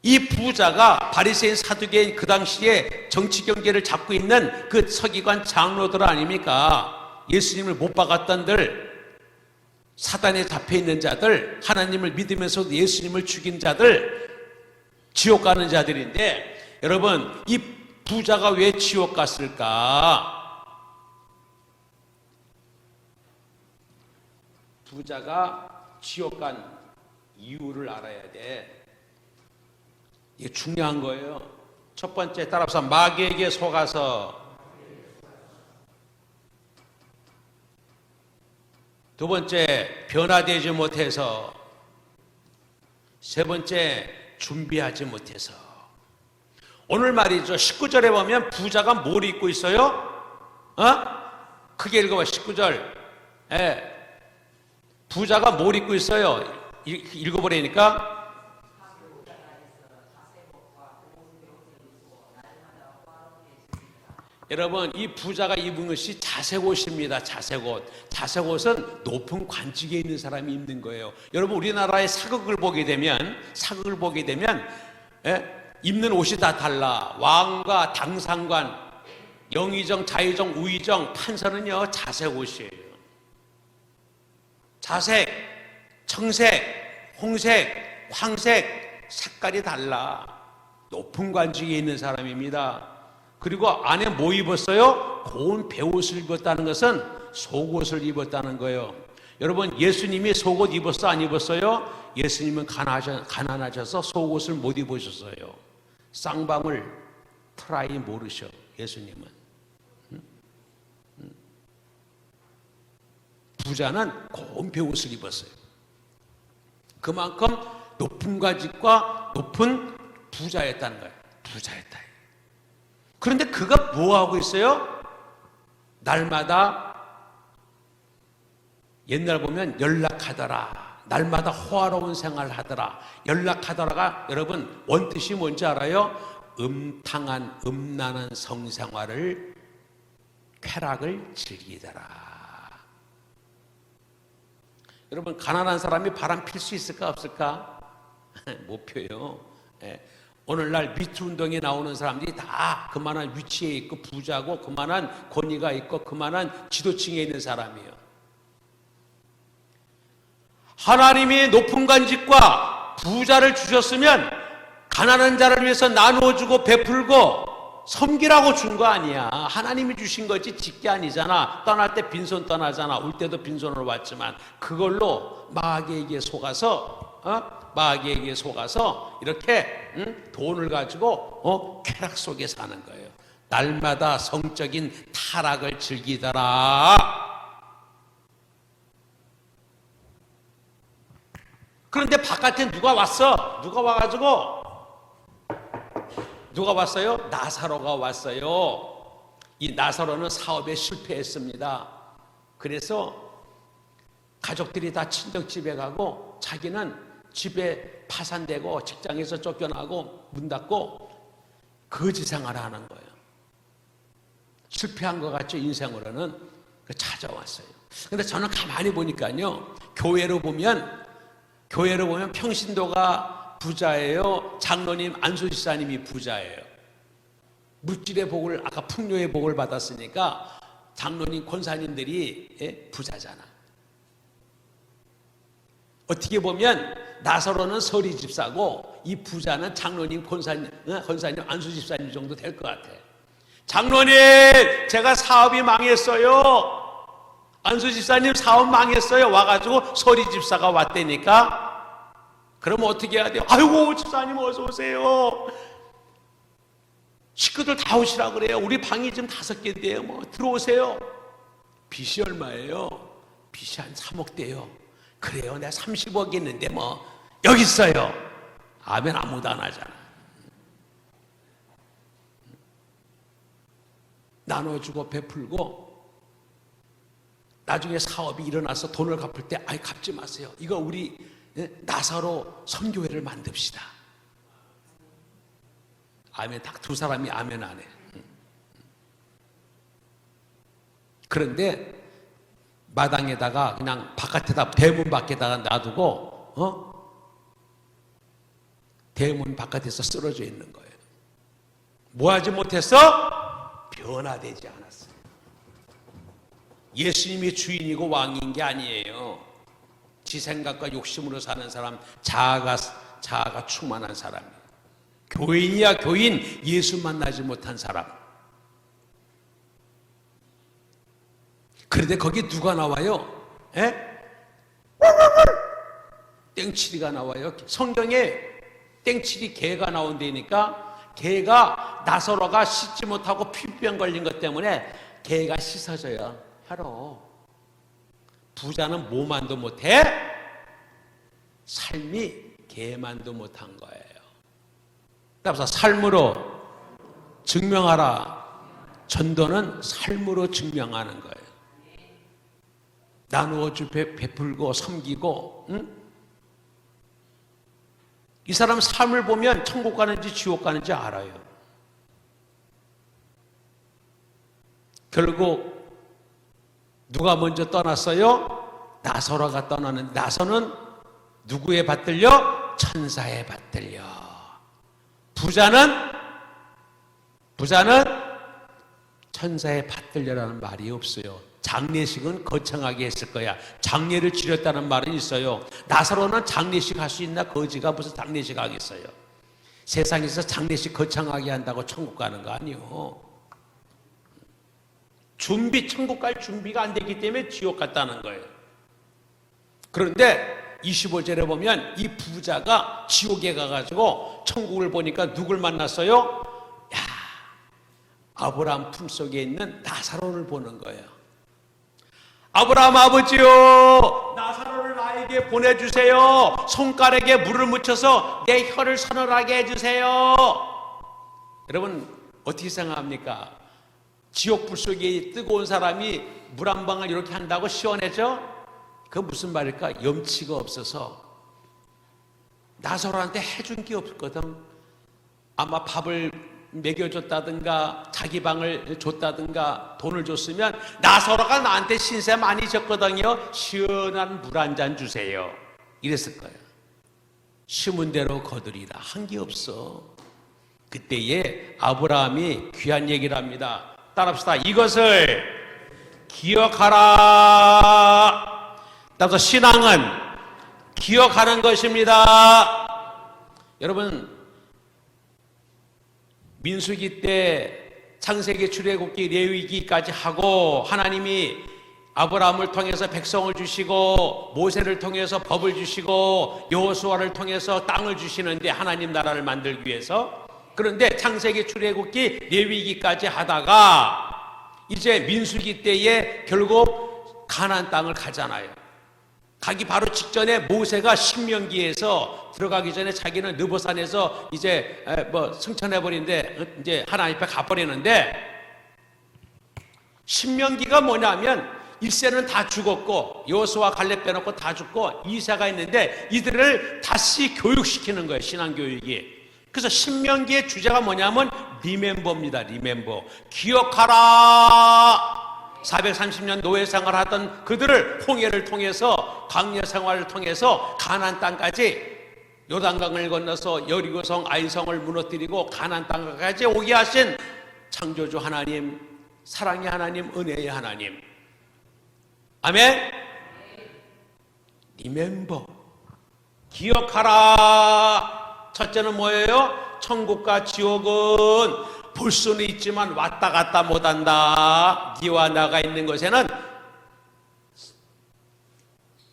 이 부자가 바리새인 사두개인, 그 당시에 정치 경제를 잡고 있는 그 서기관 장로들 아닙니까? 예수님을 못 박았던들, 사단에 잡혀 있는 자들, 하나님을 믿으면서도 예수님을 죽인 자들, 지옥 가는 자들인데, 여러분, 이 부자가 왜 지옥 갔을까? 부자가 지옥 간 이유를 알아야 돼. 이게 중요한 거예요. 첫 번째, 따라서 마귀에게 속아서. 두 번째, 변화되지 못해서. 세 번째, 준비하지 못해서. 오늘 말이죠, 19절에 보면 부자가 뭘 입고 있어요? 크게 읽어봐. 19절. 부자가 뭘 입고 있어요? 읽어보라니까. 여러분, 이 부자가 입은 것이 자색옷입니다. 자색옷. 자색옷은 높은 관직에 있는 사람이 입는 거예요. 여러분, 우리나라의 사극을 보게 되면 입는 옷이 다 달라. 왕과 당상관, 영의정, 자의정, 우의정, 판사는요 자색옷이에요. 자색, 청색, 홍색, 황색, 색깔이 달라. 높은 관직에 있는 사람입니다. 그리고 안에 뭐 입었어요? 고운 베옷을 입었다는 것은 속옷을 입었다는 거예요. 여러분, 예수님이 속옷 입었어, 안 입었어요? 예수님은 가난하셔서 속옷을 못 입으셨어요. 쌍방울 트라이 모르셔, 예수님은. 부자는 고운 베옷을 입었어요. 그만큼 높은 관직과 높은 부자였다는 거예요. 부자였다. 그런데 그가 뭐 하고 있어요? 날마다, 옛날 보면 연락하더라, 날마다 호화로운 생활을 하더라. 연락하더라가 여러분 원뜻이 뭔지 알아요? 음탕한 음란한 성생활을, 쾌락을 즐기더라. 여러분, 가난한 사람이 바람 필 수 있을까 없을까? 못 펴요. 오늘날 미투 운동에 나오는 사람들이 다 그만한 위치에 있고 부자고 그만한 권위가 있고 그만한 지도층에 있는 사람이에요. 하나님이 높은 관직과 부자를 주셨으면 가난한 자를 위해서 나누어주고 베풀고 섬기라고 준 거 아니야. 하나님이 주신 거지 직 게 아니잖아. 떠날 때 빈손 떠나잖아. 올 때도 빈손으로 왔지만 그걸로 마귀에게 속아서 이렇게 돈을 가지고 쾌락 속에 사는 거예요. 날마다 성적인 타락을 즐기더라. 그런데 바깥에 누가 왔어? 누가 왔어요? 나사로가 왔어요. 이 나사로는 사업에 실패했습니다. 그래서 가족들이 다 친정집에 가고 자기는 집에 파산되고 직장에서 쫓겨나고 문 닫고 거지 생활을 하는 거예요. 실패한 것 같죠, 인생으로는. 찾아왔어요. 근데 저는 가만히 보니까요, 교회로 보면 평신도가 부자예요. 장로님 안수집사님이 부자예요. 물질의 복을, 아까 풍요의 복을 받았으니까 장로님 권사님들이 부자잖아. 어떻게 보면 나사로는 서리 집사고 이 부자는 장로님 권사님 안수집사님 정도 될 것 같아. 장로님, 제가 사업이 망했어요. 안수집사님 사업 망했어요. 와가지고 서리 집사가 왔다니까. 그러면 어떻게 해야 돼요? 아이고, 집사님 어서 오세요. 식구들 다 오시라 그래요. 우리 방이 지금 5개인데요. 뭐 들어오세요. 빚이 얼마예요? 빚이 한 3억 대요. 그래요, 내가 30억 있는데 뭐 여기 있어요. 아멘. 아무도 안 하잖아. 나눠주고 베풀고 나중에 사업이 일어나서 돈을 갚을 때 아이 갚지 마세요. 이거 우리 나사로 선교회를 만듭시다. 아멘. 딱 2사람이 아멘 안 해. 그런데 마당에다가 그냥 바깥에다, 대문 밖에다가 놔두고 대문 바깥에서 쓰러져 있는 거예요. 뭐 하지 못했어? 변화되지 않았어요. 예수님이 주인이고 왕인 게 아니에요. 지 생각과 욕심으로 사는 사람, 자아가 충만한 사람이에요. 교인이야 교인, 예수 만나지 못한 사람. 그런데 거기 누가 나와요? 땡치리가 나와요. 성경에 땡치리 개가 나온다니까, 개가 나사로가 씻지 못하고 피부병 걸린 것 때문에 개가 씻어져요. 하러. 부자는 뭐만도 못해? 삶이 개만도 못한 거예요. 따라서 삶으로 증명하라. 전도는 삶으로 증명하는 거예요. 나누어 베풀고 섬기고, 이 사람 삶을 보면 천국 가는지 지옥 가는지 알아요. 결국 누가 먼저 떠났어요? 나사로가 떠나는. 나사로는 누구에 받들려? 천사에 받들려. 부자는 천사에 받들려라는 말이 없어요. 장례식은 거창하게 했을 거야. 장례를 치렀다는 말은 있어요. 나사로는 장례식 할 수 있나? 거지가 무슨 장례식 하겠어요. 세상에서 장례식 거창하게 한다고 천국 가는 거 아니요. 천국 갈 준비가 안 됐기 때문에 지옥 갔다는 거예요. 그런데 25절에 보면 이 부자가 지옥에 가가지고 천국을 보니까 누굴 만났어요? 아브라함 품속에 있는 나사로를 보는 거예요. 아브라함 아버지요, 나사로를 나에게 보내주세요. 손가락에 물을 묻혀서 내 혀를 서늘하게 해주세요. 여러분 어떻게 생각합니까? 지옥불 속에 뜨거운 사람이 물 한 방울 이렇게 한다고 시원해져? 그건 무슨 말일까? 염치가 없어서 나사로한테 해준 게 없거든. 아마 밥을 먹여줬다든가 자기 방을 줬다든가 돈을 줬으면 나사로가 나한테 신세 많이 졌거든요. 시원한 물 한 잔 주세요. 이랬을 거예요. 심은 대로 거두리라. 한 게 없어. 그때에 아브라함이 귀한 얘기를 합니다. 따라합시다. 이것을 기억하라. 따라서 신앙은 기억하는 것입니다. 여러분 민수기 때 창세기, 출애굽기, 레위기까지 하고 하나님이 아브라함을 통해서 백성을 주시고 모세를 통해서 법을 주시고 여호수아를 통해서 땅을 주시는데 하나님 나라를 만들기 위해서. 그런데 창세기, 출애굽기, 레위기까지 하다가 이제 민수기 때에 결국 가나안 땅을 가잖아요. 가기 바로 직전에 모세가 신명기에서 들어가기 전에 자기는 느보산에서 이제 승천해버리는데 이제 하나님 앞에 가버리는데, 신명기가 뭐냐면 1세는 다 죽었고 여호수아 갈렙 빼놓고 다 죽고 2세가 있는데 이들을 다시 교육시키는 거예요. 신앙교육이. 그래서 신명기의 주제가 뭐냐면 리멤버입니다. 리멤버. 기억하라. 430년 노예 생활하던 그들을 홍해를 통해서 광야 생활을 통해서 가나안 땅까지 요단강을 건너서 여리고성 아이성을 무너뜨리고 가나안 땅까지 오게 하신 창조주 하나님, 사랑의 하나님, 은혜의 하나님. 아멘. 리멤버. 기억하라. 첫째는 뭐예요? 천국과 지옥은 볼 수는 있지만 왔다 갔다 못한다. 네와 나가 있는 곳에는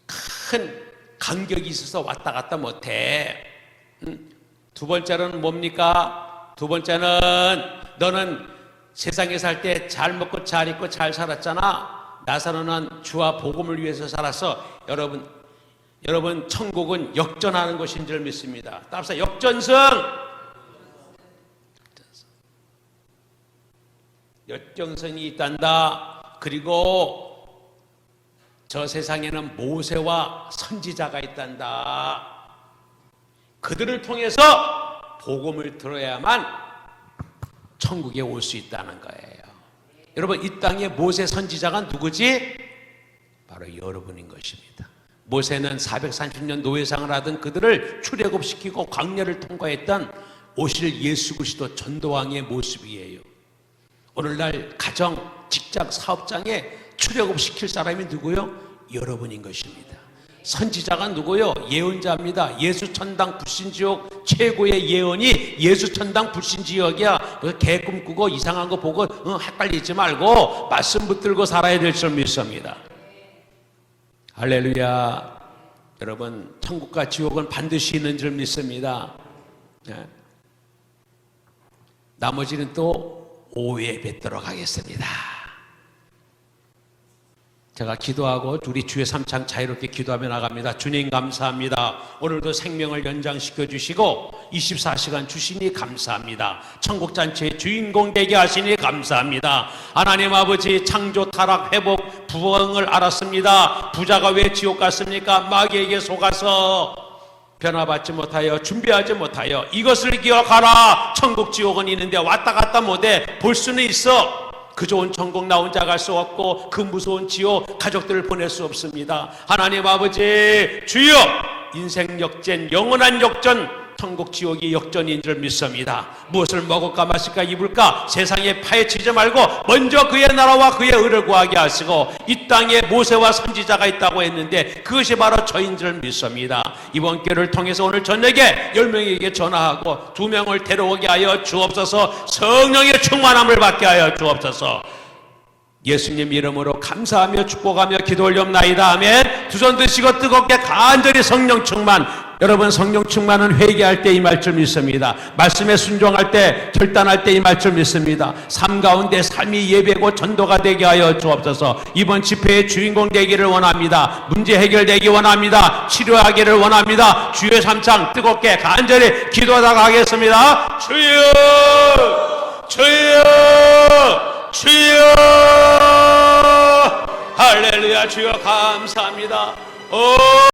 큰 간격이 있어서 왔다 갔다 못해. 두 번째는 뭡니까? 두 번째는 너는 세상에 살 때 잘 먹고 잘 입고 잘 살았잖아. 나사로는 주와 복음을 위해서 살았어. 여러분 천국은 역전하는 것인 줄 믿습니다. 따라서 역전승. 역전승이 있단다. 그리고 저 세상에는 모세와 선지자가 있단다. 그들을 통해서 복음을 들어야만 천국에 올 수 있다는 거예요. 여러분 이 땅에 모세 선지자가 누구지? 바로 여러분인 것입니다. 모세는 430년 노예상을 하던 그들을 출애굽시키고 광야를 통과했던 오실 예수 그리스도 전도왕의 모습이에요. 오늘날 가정, 직장, 사업장에 출애굽시킬 사람이 누구요? 여러분인 것입니다. 선지자가 누구요? 예언자입니다. 예수 천당 불신지옥 최고의 예언이 예수 천당 불신지옥이야. 개 꿈꾸고 이상한 거 보고 헷갈리지 말고 말씀 붙들고 살아야 될 줄 믿습니다. 할렐루야. 여러분 천국과 지옥은 반드시 있는 줄 믿습니다. 네. 나머지는 또 오후에 뵙도록 하겠습니다. 제가 기도하고 우리 주의 삼창 자유롭게 기도하며 나갑니다. 주님 감사합니다. 오늘도 생명을 연장시켜 주시고 24시간 주시니 감사합니다. 천국잔치의 주인공 되게 하시니 감사합니다. 하나님 아버지 창조 타락 회복 부흥을 알았습니다. 부자가 왜 지옥 갔습니까? 마귀에게 속아서 변화받지 못하여 준비하지 못하여. 이것을 기억하라. 천국 지옥은 있는데 왔다 갔다 못해. 볼 수는 있어. 그 좋은 천국 나 혼자 갈 수 없고 그 무서운 지옥 가족들을 보낼 수 없습니다. 하나님 아버지 주여 인생 역전 영원한 역전 천국 지옥이 역전인 줄 믿습니다. 무엇을 먹을까 마실까 입을까 세상에 파헤치지 말고 먼저 그의 나라와 그의 의를 구하게 하시고 이 땅에 모세와 선지자가 있다고 했는데 그것이 바로 저인 줄 믿습니다. 이번 기회를 통해서 오늘 저녁에 10명에게 전화하고 2명을 데려오게 하여 주옵소서. 성령의 충만함을 받게 하여 주옵소서. 예수님 이름으로 감사하며 축복하며 기도 올려옵나이다. 아멘. 두 손 드시고 뜨겁게 간절히 성령 충만. 여러분, 성령 충만은 회개할 때 임할 줄 믿습니다. 말씀에 순종할 때, 결단할 때 임할 줄 믿습니다. 삶 가운데 삶이 예배고 전도가 되게 하여 주옵소서. 이번 집회의 주인공 되기를 원합니다. 문제 해결되기 원합니다. 치료하기를 원합니다. 주의 삼창 뜨겁게 간절히 기도하다가 하겠습니다. 주여, 주여, 주여, 할렐루야. 주여 감사합니다.